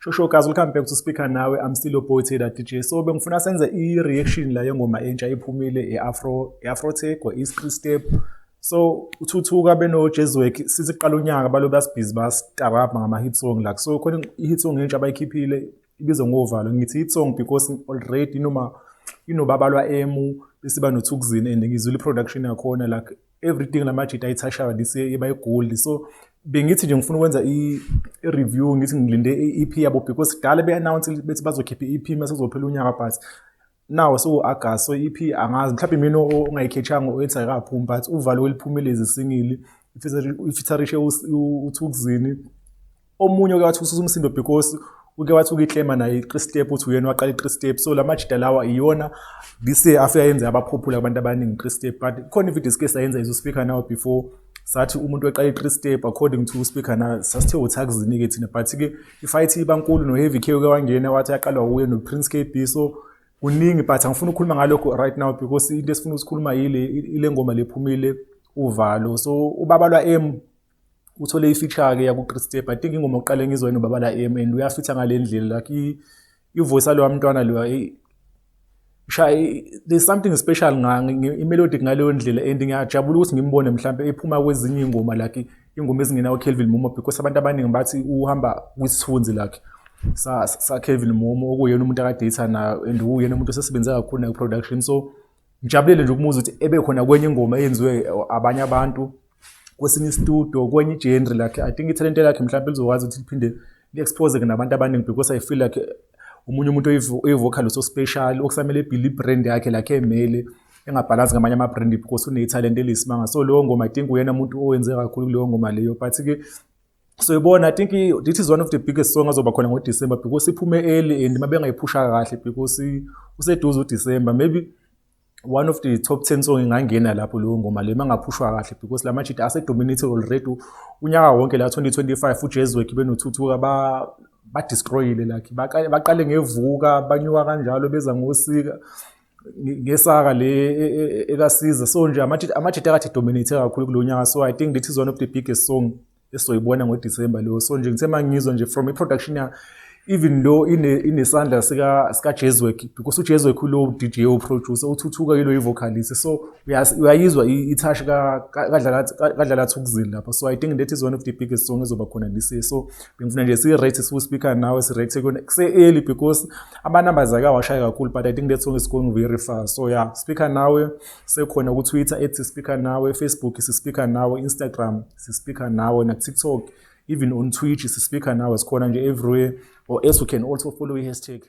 Shoshokazi, welcome back to Speaker Nawe. I'm still your boy Taylor DJ. So bengifuna senze i-reaction la yengoma entsha iphumile i-Afrotech or East Step. So uthuthuka beno Jazzwork sithi qala unyaka balo basibhizi bastarapa ngama hit song like. So khona i-hit song entsha bayikhiphile ibizwa ngovalo. Ngithi hit song because already noma inobabalwa emu besiba nothukuzini and ngizula production yakhona like everything lamajita ayithashayo lise iba gold. So bengithi nje ngifuna ukwenza i-review ngithi ngilinde i-EP yabo because kudala be-announce bethi bazokhipha i-EP mase kuzophela unyaka but now so August so i-EP angazi mhlawumbe mina ongayikhethanga oyenza kaphumi but uvalo weliphumeleza isingili ifeaturishe uthukuzini omunye oke wathusa umsindo because uke wathi ukiclaima naye i-Step uthi uyena waqala i-Step so lamajita lawa iyona this year after yenza abapopular abantu abaningi i-Step but khona i-video skills ayenza izo Speaker Now before sathi umuntu weqala i-Step according to Speaker Now sasithe uthakuzini ke thina but ke ifight ibankulu no Heavy K uke wangena wathi yaqalwa uye no Prince KB so kuningi but angifuna ukukhuluma ngalokho right now because into esifuna ukukhuluma ile ngoma lephumile uvalo so ubabalwa M uthole i-feature ke yaku Step I think ingoma oqale ngizwa yena ubabala M and uyafitha ngalendlela like ivoice lo mntwana lo there's something special i-melodic ngaleyo ndlela and ngiyajabula ukuthi ngimbone mhlambe ephuma kwezinye ingoma like ingoma ezingena Kelvin Momo because abantu abaningi bathi uhamba kwisithunzi like sa Kelvin Momo okuyena umuntu akadate nayo and uyena umuntu osesebenza kakhulu na production so ngijabulele nje ukumuza ukuthi ebe khona kwenye ingoma eyenziwe abanye abantu kwesinye studio kwenye genre like I think italent lakhe mhlawumbe lizokwazi ukuthi liphinde li-expose nabantu abaningi because I feel like umunye umuntu oyivocal so special okusamele Billy brand yakhe like emele engabhalansi ngamanye ama brand because une-talent elisimanga so leyo ngoma I think uyena umuntu owenze kakhulu kuleyo ngoma leyo but ke so yibona I think this is one of the biggest songs azoba khona ngoDecember because iphume early and mabengayiphusha kahle because useduze uDecember maybe one of the top 10 songs ingangena lapho leyo ngoma le mangaphushwa kahle because la majita ase dominated already unyaka wonke la 2025 uJazzwork benothuthuka ba destroyile like baqale ngevuka banyuka kanjalo beza ngosika ngesaka le ekasiza so nje amajita akathi dominate kakhulu kulonyaka so I think this is one of the biggest song esoyibona ngoDecember leyo so nje ngithema ngizwa nje from i-production ya even though inesandla sika Jazzwork because uJazzwork lo DJ o producer uthuthuka yilo i-vocalist so uyayizwa i-touch kadlala thukuzini lapha so I think that is one of the biggest songs ezoba khona this year so bengifuna nje si-rate Speaker Now si-rate kona kuse-early because ama-numbers akawashaya kakhulu but I think that song is going very fast so yeah Speaker Now sekhona ku-Twitter @Speaker Now Facebook Speaker Now Instagram Speaker Now na TikTok even on Twitch is Speaker Now esikhona nje everywhere or else we can also follow hashtag.